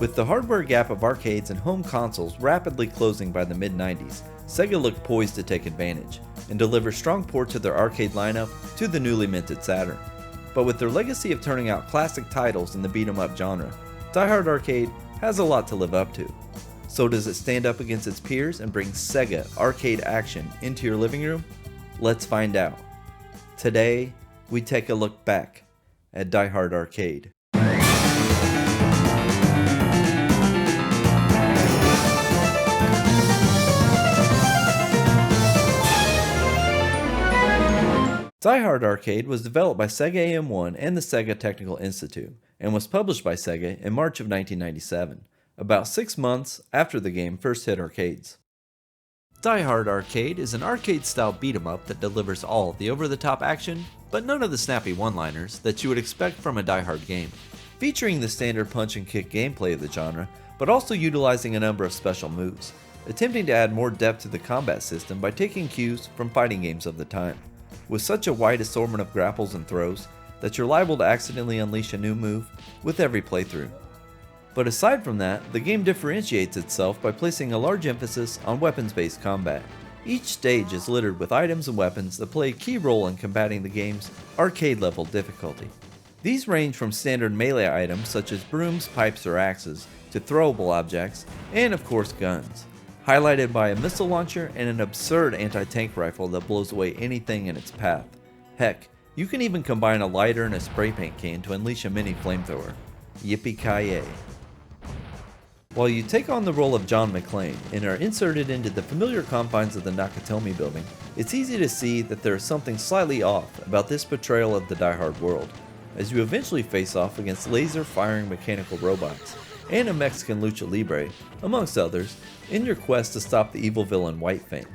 With the hardware gap of arcades and home consoles rapidly closing by the mid-90s, Sega looked poised to take advantage and deliver strong ports of their arcade lineup to the newly minted Saturn. But with their legacy of turning out classic titles in the beat-em-up genre, Die Hard Arcade has a lot to live up to. So does it stand up against its peers and bring Sega arcade action into your living room? Let's find out. Today, we take a look back at Die Hard Arcade. Die Hard Arcade was developed by Sega AM1 and the Sega Technical Institute, and was published by Sega in March of 1997, about 6 months after the game first hit arcades. Die Hard Arcade is an arcade-style beat-em-up that delivers all the over-the-top action, but none of the snappy one-liners that you would expect from a Die Hard game, featuring the standard punch-and-kick gameplay of the genre, but also utilizing a number of special moves, attempting to add more depth to the combat system by taking cues from fighting games of the time. With such a wide assortment of grapples and throws that you're liable to accidentally unleash a new move with every playthrough. But aside from that, the game differentiates itself by placing a large emphasis on weapons-based combat. Each stage is littered with items and weapons that play a key role in combating the game's arcade-level difficulty. These range from standard melee items such as brooms, pipes, or axes, to throwable objects, and of course guns, highlighted by a missile launcher and an absurd anti-tank rifle that blows away anything in its path. Heck, you can even combine a lighter and a spray paint can to unleash a mini flamethrower. Yippee-ki-yay. While you take on the role of John McClane and are inserted into the familiar confines of the Nakatomi building, it's easy to see that there is something slightly off about this portrayal of the Die Hard world, as you eventually face off against laser-firing mechanical robots and a Mexican lucha libre, amongst others, in your quest to stop the evil villain White Fang.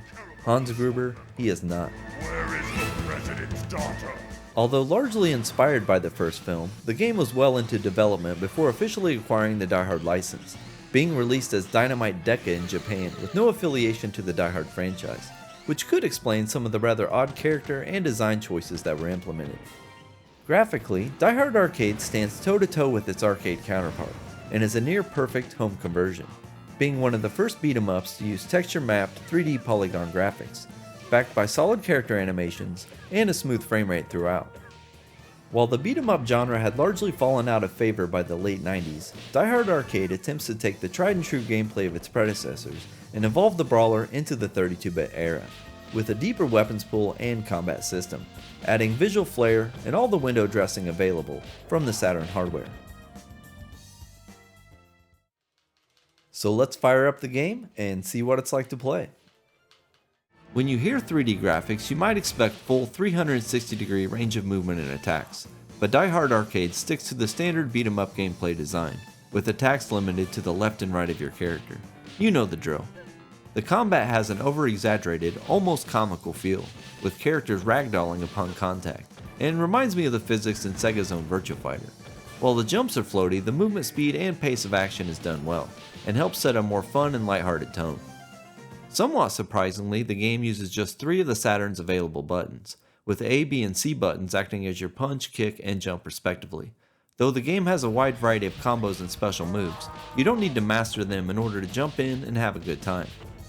Hans Gruber, he is not. Where is the president's daughter? Although largely inspired by the first film, the game was well into development before officially acquiring the Die Hard license, being released as Dynamite Decca in Japan with no affiliation to the Die Hard franchise, which could explain some of the rather odd character and design choices that were implemented. Graphically, Die Hard Arcade stands toe-to-toe with its arcade counterpart, and is a near-perfect home conversion, being one of the first beat-em-ups to use texture-mapped 3D polygon graphics, backed by solid character animations and a smooth frame rate throughout. While the beat-em-up genre had largely fallen out of favor by the late 90s, Die Hard Arcade attempts to take the tried-and-true gameplay of its predecessors and evolve the brawler into the 32-bit era, with a deeper weapons pool and combat system, adding visual flair and all the window dressing available from the Saturn hardware. So let's fire up the game and see what it's like to play. When you hear 3D graphics, you might expect full 360-degree range of movement and attacks, but Die Hard Arcade sticks to the standard beat-em-up gameplay design, with attacks limited to the left and right of your character. You know the drill. The combat has an over-exaggerated, almost comical feel, with characters ragdolling upon contact, and reminds me of the physics in Sega's own Virtua Fighter. While the jumps are floaty, the movement speed and pace of action is done well, and helps set a more fun and lighthearted tone. Somewhat surprisingly, the game uses just 3 of the Saturn's available buttons, with A, B, and C buttons acting as your punch, kick, and jump respectively. Though the game has a wide variety of combos and special moves, you don't need to master them in order to jump in and have a good time.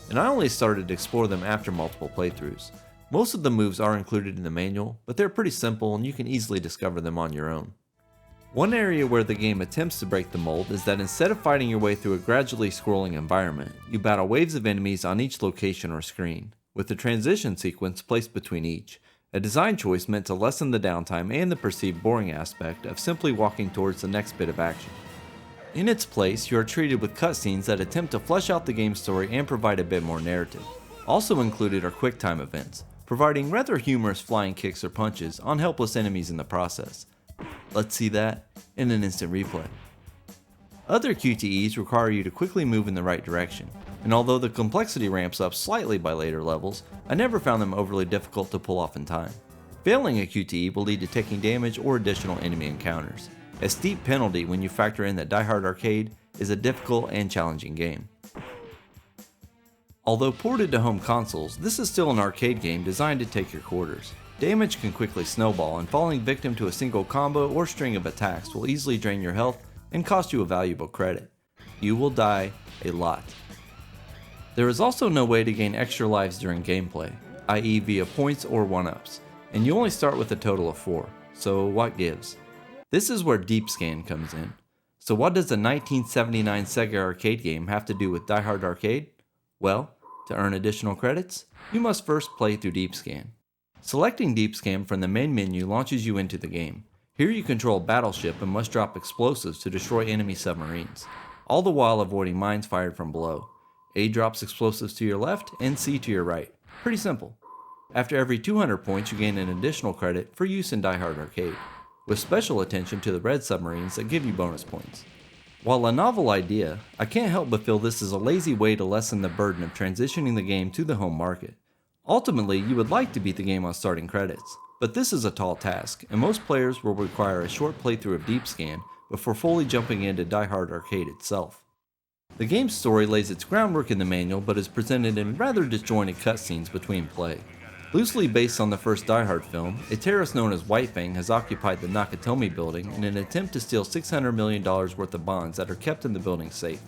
And I only started to explore them after multiple playthroughs. Most of the moves are included in the manual, but they're pretty simple and you can easily discover them on your own. One area where the game attempts to break the mold is that instead of fighting your way through a gradually scrolling environment, you battle waves of enemies on each location or screen, with a transition sequence placed between each, a design choice meant to lessen the downtime and the perceived boring aspect of simply walking towards the next bit of action. In its place, you are treated with cutscenes that attempt to flesh out the game's story and provide a bit more narrative. Also included are QuickTime events, providing rather humorous flying kicks or punches on helpless enemies in the process. Let's see that in an instant replay. Other QTEs require you to quickly move in the right direction, and although the complexity ramps up slightly by later levels, I never found them overly difficult to pull off in time. Failing a QTE will lead to taking damage or additional enemy encounters, a steep penalty when you factor in that Die Hard Arcade is a difficult and challenging game. Although ported to home consoles, this is still an arcade game designed to take your quarters. Damage can quickly snowball, and falling victim to a single combo or string of attacks will easily drain your health and cost you a valuable credit. You will die a lot. There is also no way to gain extra lives during gameplay, i.e. via points or 1-ups, and you only start with a total of 4, so what gives? This is where Deep Scan comes in. So what does a 1979 Sega arcade game have to do with Die Hard Arcade? Well, to earn additional credits, you must first play through Deep Scan. Selecting Deep Scan from the main menu launches you into the game. Here you control a battleship and must drop explosives to destroy enemy submarines, all the while avoiding mines fired from below. A drops explosives to your left and C to your right. Pretty simple. After every 200 points you gain an additional credit for use in Die Hard Arcade, with special attention to the red submarines that give you bonus points. While a novel idea, I can't help but feel this is a lazy way to lessen the burden of transitioning the game to the home market. Ultimately, you would like to beat the game on starting credits, but this is a tall task, and most players will require a short playthrough of Deep Scan before fully jumping into Die Hard Arcade itself. The game's story lays its groundwork in the manual but is presented in rather disjointed cutscenes between play. Loosely based on the first Die Hard film, a terrorist known as White Fang has occupied the Nakatomi building in an attempt to steal $600 million worth of bonds that are kept in the building's safe.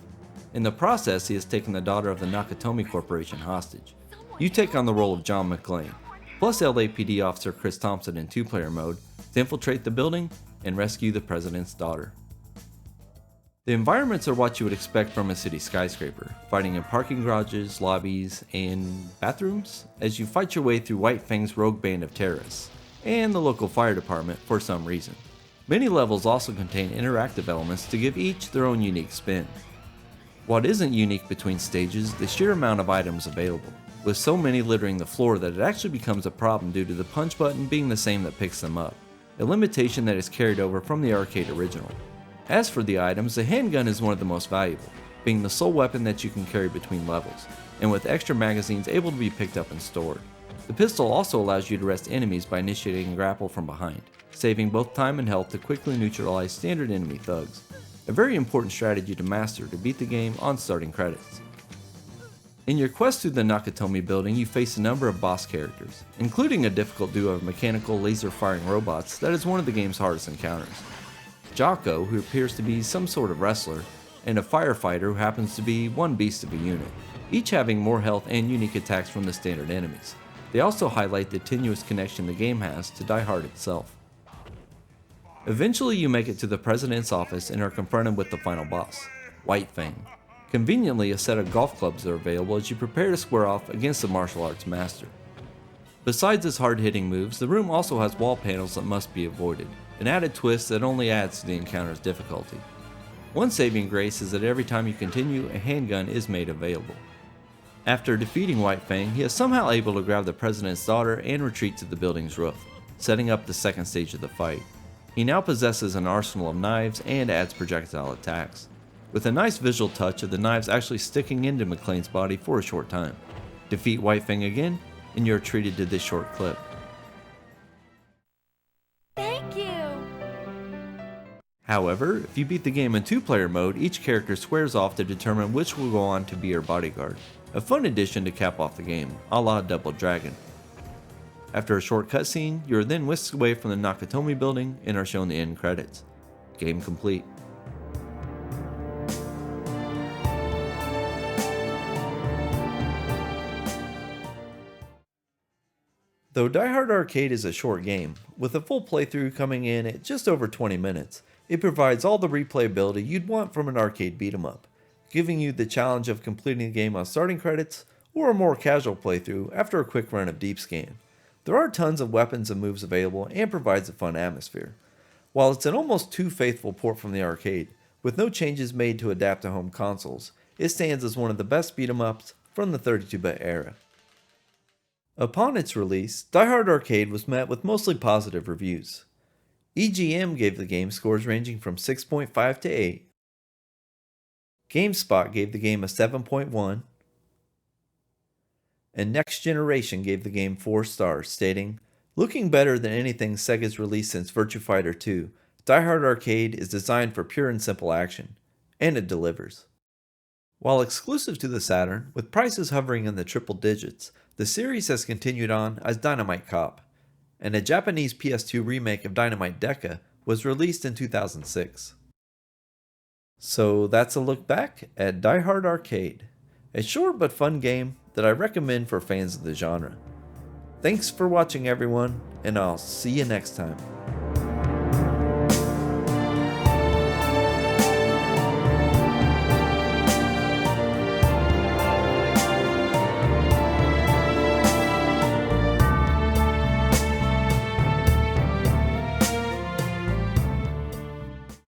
In the process, he has taken the daughter of the Nakatomi Corporation hostage. You take on the role of John McClane, plus LAPD officer Chris Thompson in 2-player mode, to infiltrate the building and rescue the president's daughter. The environments are what you would expect from a city skyscraper, fighting in parking garages, lobbies, and bathrooms as you fight your way through White Fang's rogue band of terrorists, and the local fire department for some reason. Many levels also contain interactive elements to give each their own unique spin. What isn't unique between stages is the sheer amount of items available, with so many littering the floor that it actually becomes a problem due to the punch button being the same that picks them up, a limitation that is carried over from the arcade original. As for the items, the handgun is one of the most valuable, being the sole weapon that you can carry between levels, and with extra magazines able to be picked up and stored. The pistol also allows you to arrest enemies by initiating a grapple from behind, saving both time and health to quickly neutralize standard enemy thugs. A very important strategy to master to beat the game on starting credits. In your quest through the Nakatomi building, you face a number of boss characters, including a difficult duo of mechanical laser-firing robots that is one of the game's hardest encounters. Jocko, who appears to be some sort of wrestler, and a firefighter who happens to be one beast of a unit, each having more health and unique attacks from the standard enemies. They also highlight the tenuous connection the game has to Die Hard itself. Eventually you make it to the president's office and are confronted with the final boss, White Fang. Conveniently, a set of golf clubs are available as you prepare to square off against the martial arts master. Besides its hard-hitting moves, the room also has wall panels that must be avoided, an added twist that only adds to the encounter's difficulty. One saving grace is that every time you continue, a handgun is made available. After defeating White Fang, he is somehow able to grab the president's daughter and retreat to the building's roof, setting up the second stage of the fight. He now possesses an arsenal of knives and adds projectile attacks, with a nice visual touch of the knives actually sticking into McClane's body for a short time. Defeat White Fang again, and you're treated to this short clip. Thank you! However, if you beat the game in 2-player mode, each character squares off to determine which will go on to be your bodyguard. A fun addition to cap off the game, a la Double Dragon. After a short cutscene, you are then whisked away from the Nakatomi building and are shown the end credits. Game complete. Though Die Hard Arcade is a short game, with a full playthrough coming in at just over 20 minutes, it provides all the replayability you'd want from an arcade beat-em-up, giving you the challenge of completing the game on starting credits or a more casual playthrough after a quick run of Deep Scan. There are tons of weapons and moves available and provides a fun atmosphere. While it's an almost too faithful port from the arcade, with no changes made to adapt to home consoles, it stands as one of the best beat-em-ups from the 32-bit era. Upon its release, Die Hard Arcade was met with mostly positive reviews. EGM gave the game scores ranging from 6.5 to 8. GameSpot gave the game a 7.1. And Next Generation gave the game 4 stars, stating, "Looking better than anything Sega's released since Virtua Fighter 2, Die Hard Arcade is designed for pure and simple action, and it delivers." While exclusive to the Saturn, with prices hovering in the triple digits, the series has continued on as Dynamite Cop, and a Japanese PS2 remake of Dynamite Deca was released in 2006. So that's a look back at Die Hard Arcade, a short but fun game that I recommend for fans of the genre. Thanks for watching everyone, and I'll see you next time.